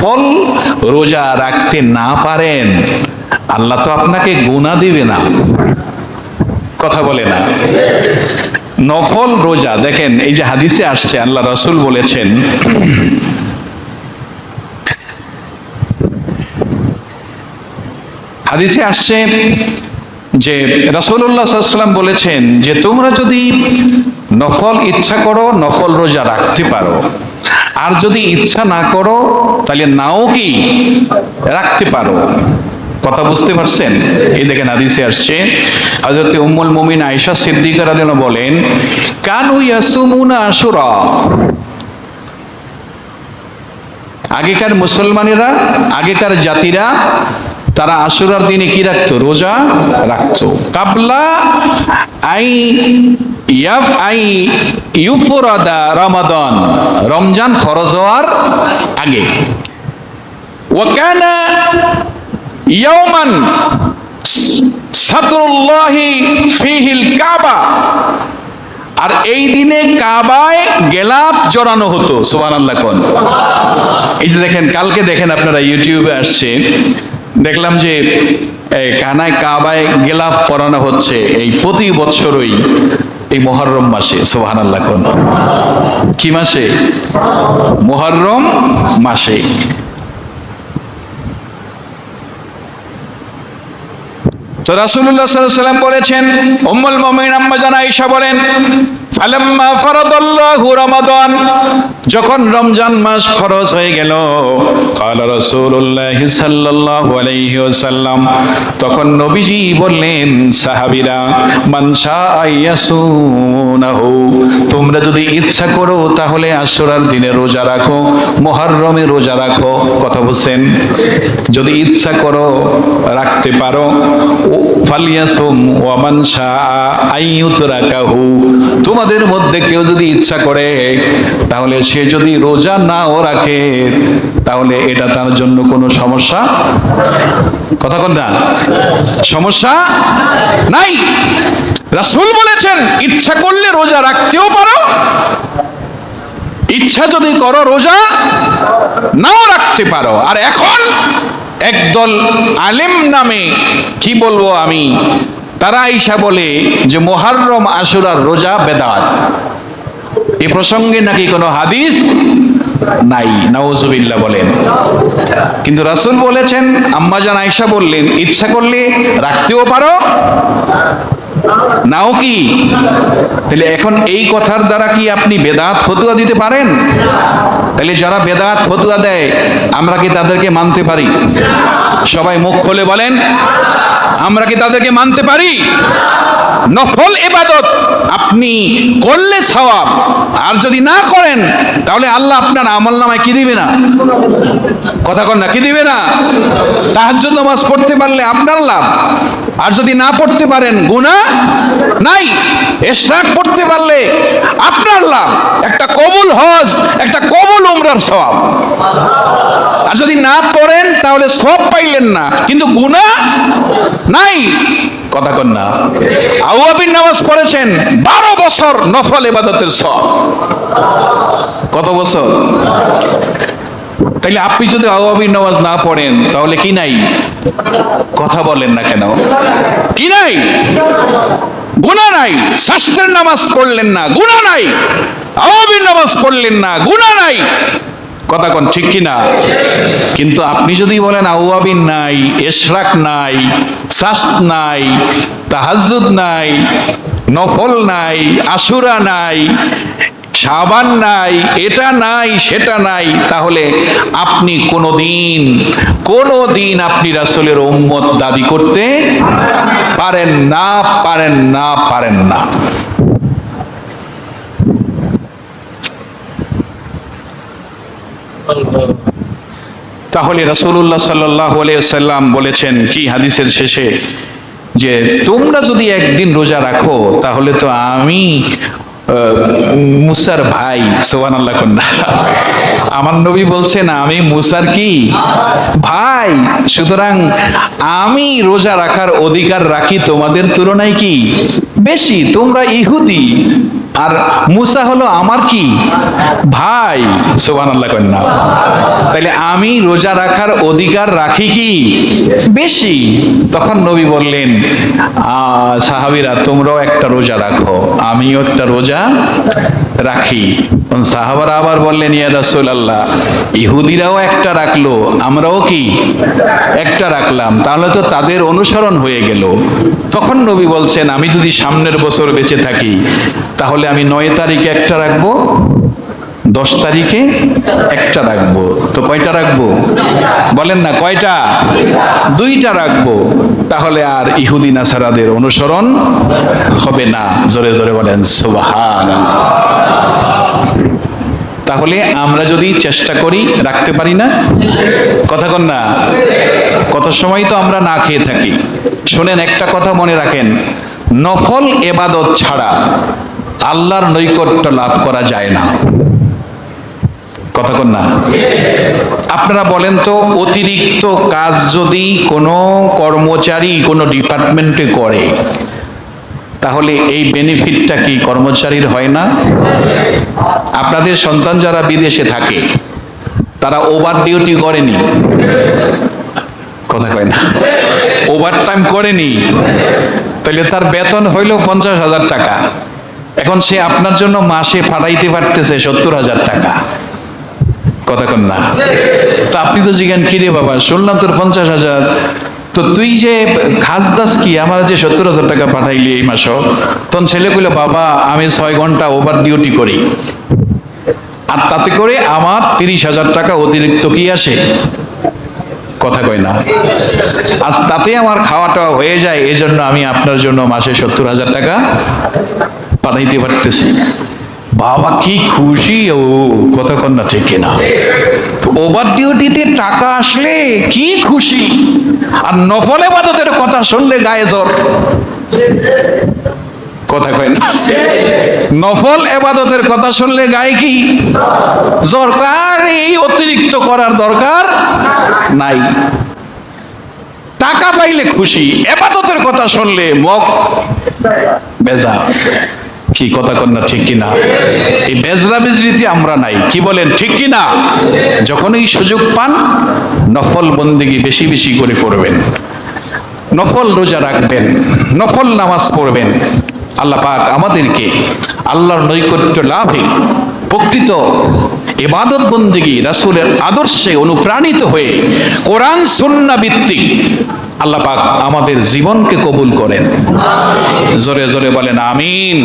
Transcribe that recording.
নফল রোজা রাখতে না পারেন, আল্লাহ তো আপনাকে গুনাহ দিবে না। কথা বলে না। নফল রোজা দেখেন, এই যে হাদিসে আসছে, আল্লাহ রাসূল বলেছেন, হাদিসে আসছে যে রাসূলুল্লাহ সাল্লাল্লাহু আলাইহি ওয়াসাল্লাম বলেছেন যে তোমরা যদি নফল ইচ্ছা করো নফল রোজা রাখতে পারো, আর যদি ইচ্ছা না করো তাহলে নাও কি রাখতে পারো। কথা বুঝতে পারছেন? এই দেখেন হাদিসে আসছে, হযরত উম্মুল মুমিন আয়েশা সিদ্দিকা রাদিয়াল্লাহু আনহা বলেন, কানু ইয়াসুমুনা আশুরা, আগেকার মুসলমানেরা, আগেকার জাতিরা তারা আশুরার দিনে কি রাখতো? রোজা রাখতো। কাবলা আই ইউফরাদা রমাদান, রমজান ফরজ হওয়ার আগে। ওয়াকানা ইয়াওমান সাতরুল্লাহি ফিহিল কাবা, আর এই দিনে কাবায় গেলাপ জড়ানো হতো। সুবহানাল্লাহ কোন। এই যে দেখেন, কালকে দেখেন আপনারা ইউটিউবে আসছে, দেখলাম যে কানায় কাবায় গেলাপ পরানো হচ্ছে এই প্রতি বছরই এই মুহররম মাসে। সুবহানাল্লাহ কোন। কি মাসে? মুহররম মাসে। তো রাসূলুল্লাহ সাল্লাল্লাহু আলাইহি ওয়াসাল্লাম বলেছেন, উম্মুল মুমিনিন আম্মা জান আয়েশা বলেন, ফালাম্মা ফারাদাল্লাহু রমাদান, যখন রমজান মাস ফরজ হয়ে গেল, ক্বালা রাসূলুল্লাহ সাল্লাল্লাহু আলাইহি ওয়াসাল্লাম, তখন নবীজি বললেন সাহাবীরা, মান শাআ ইয়াসুনাহু, তোমরা যদি ইচ্ছা করো তাহলে আশুরার দিনে রোজা রাখো, মুহররমে রোজা রাখো। কথা বুঝছেন? যদি ইচ্ছা করো রাখতে পারো, ফালিয়াসুম ওয়া মান শাআ আইয়ুতরাকাহু, তোমাদের মধ্যে কেউ যদি ইচ্ছা করে তাহলে সে যদি রোজা নাও রাখে তাহলে এটা তার জন্য কোনো সমস্যা, কথা কোন না, সমস্যা নাই। রাসূল বলেছেন ইচ্ছা করলে রোজা রাখতেও পারো, ইচ্ছা যদি করো রোজা নাও রাখতে পারো। আর এখন একদল আলেম নামে কি বলবো আমি, তারা আয়েশা বলে যে মুহররম আশুরার রোজা বেদাত। এই প্রসঙ্গে নাকি কোনো হাদিস নাই, নাউজুবিল্লাহ বলেন। কিন্তু রাসূল বলেছেন, আম্মা জান আয়েশা বললেন ইচ্ছা করলে রাখতেও পারো, নাও কি। তাহলে এখন এই কথার দ্বারা কি আপনি বেদাত ফতোয়া দিতে পারেন? তাহলে যারা বেদাত ফতোয়া দেয় আমরা কি তাদেরকে মানতে পারি? সবাই মুখ খুলে বলেন, আমরা কি তাদেরকে মানতে পারি? নফল ইবাদত আপনি করলে সওয়াব, আর যদি না করেন তাহলে আল্লাহ আপনার আমলনামায় কি দিবে না? কথা কন না, কি দিবে না? তাহাজ্জুদ নামাজ পড়তে পারলে আপনার লাভ, আর যদি না পড়তে পারেন গুনাহ নাই। ইশরাক পড়তে পারলে আপনার লাভ, একটা কবুল হজ, একটা কবুল উমরার সওয়াব। আর যদি না পড়েন তাহলে সওয়াব পাইলেন না, কিন্তু গুনাহ নাই। কথা কন না। আওয়াবিন নামাজ পড়েছেন 12 বছর নফল ইবাদতের সওয়াব। কত বছর? তাইলে আপনি যদি আওয়াবিন নামাজ না পড়েন তাহলে কি নাই? কথা বলেন না কেন? কি নাই? গুনাহ নাই। শাস্ত্রের নামাজ পড়লেন না, গুনাহ নাই। আওয়াবিন নামাজ পড়লেন না, গুনাহ নাই। কথা কোন ঠিক কি না? কিন্তু আপনি যদি বলেন আওয়াবিন নাই, ইশরাক নাই, শাস্ত নাই, তাহাজ্জুদ নাই, নফল নাই, আশুরা নাই, শাবান নাই, এটা নাই সেটা নাই, তাহলে আপনি কোনোদিন আপনি রাসূলের উম্মত দাবি করতে পারেন না, পারেন না, পারেন না। তাহলে রাসূলুল্লাহ সাল্লাল্লাহু আলাইহি ওয়াসাল্লাম বলেছেন কি হাদিসের শেষে, যে তোমরা যদি একদিন রোজা রাখো তাহলে তো আমি মুসার ভাই। সুবহানাল্লাহ কন্যা। আমার নবী বলছেন আমি মুসার কি ভাই, সুতরাং আমি রোজা রাখার অধিকার রাখি তোমাদের তুলনায় কি বেশি। তোমরা ইহুদি, আর মুসা হলো আমার কি ভাই, সুবহানাল্লাহ কন্যা। তাইলে আমি রোজা রাখার অধিকার রাখি কি বেশি। তখন নবী বললেন, সাহাবীরা তোমরাও একটা রোজা রাখো, আমিও একটা রোজা রাখি। সাহাবারা আবার বললেন, ইয়া রাসূলুল্লাহ, ইহুদিরাও একটা রাখলো, আমরাও কি একটা রাখলাম, তাহলে তো তাদের অনুসরণ হয়ে গেল। তখন নবী বলছেন, আমি যদি সামনের বছর বেঁচে থাকি তাহলে আমি 9 তারিখে একটা রাখবো, 10 তারিখে একটা রাখবো। তো কয়টা রাখবো বলেন না, কয়টা? 2টা রাখবো। তাহলে আর ইহুদি নাসারাদের অনুসরণ হবে না। জোরে জোরে বলেন সুবহানাল্লাহ। তাহলে আমরা যদি চেষ্টা করি রাখতে পারি না? কথা কন না? কত সময় তো আমরা না খেয়ে থাকি। শোনেন, একটা কথা মনে রাখেন, নফল ইবাদত ছাড়া আল্লাহর নৈকট্য লাভ করা যায় না। কথা কন না? আপনারা বলেন তো, অতিরিক্ত কাজ যদি কোনো কর্মচারী কোনো ডিপার্টমেন্টে করে তাহলে এই বেনিফিটটা কি কর্মচারীর হয় না? আপনাদের সন্তান যারা বিদেশে থাকে তারা ওভার ডিউটি করেনি, কথা কয় না, ওভার টাইম করেনি, তাহলে তার বেতন হইল 50,000 টাকা। এখন সে আপনার জন্য মাসে পাঠাইতে পারতেছে 70,000 টাকা। কথা কন না? তো আপনি তো জিজ্ঞান, কিরে বাবা, শুনলাম তোর 50,000, তো তুই যে খাসদাস কি, আমার যে 70,000 টাকা পাঠাইলি এই মাসও। তখন ছেলে কইল, বাবা আমি 6 ঘন্টা ওভার ডিউটি করি, আর তাতে করে আমার 30,000 টাকা অতিরিক্ত কি আসে। কথা কয় না? আর তাতে আমার খাওয়াটা হয়ে যায়, এই জন্য আমি আপনার জন্য মাসে 70,000 টাকা পাঠাইতে পারতেছি। বাবা কি খুশি ও, কথা কন না, ঠিক কিনা? ওভার ডিউটিতে টাকা আসলে কি খুশি, আর নফল ইবাদতের কথা শুনলে গায়ে জ্বর। কথা কয় না? নফল ইবাদতের কথা শুনলে গায়ে কি জ্বর। কার এই অতিরিক্ত করার দরকার নাই। টাকা পাইলে খুশি, ইবাদতের কথা শুনলে মগ বেজা। কি কথা কন না, ঠিক কিনা? এই বেজরা বেজরিতে আমরা নাই, কি বলেন, ঠিক কিনা? যখনই সুযোগ পান নফল বন্দেগী বেশি বেশি করে করবেন, নফল রোজা রাখবেন, নফল নামাজ পড়বেন। আল্লাহ পাক আমাদেরকে আল্লাহর নৈকট্য লাভে প্রকৃত ইবাদত বন্দেগী রাসূলের আদর্শে অনুপ্রাণিত হয়ে কোরআন সুন্নাহ ভিত্তিক আল্লাহ পাক আমাদের জীবনকে কবুল করেন। জোরে জোরে বলেন আমিন।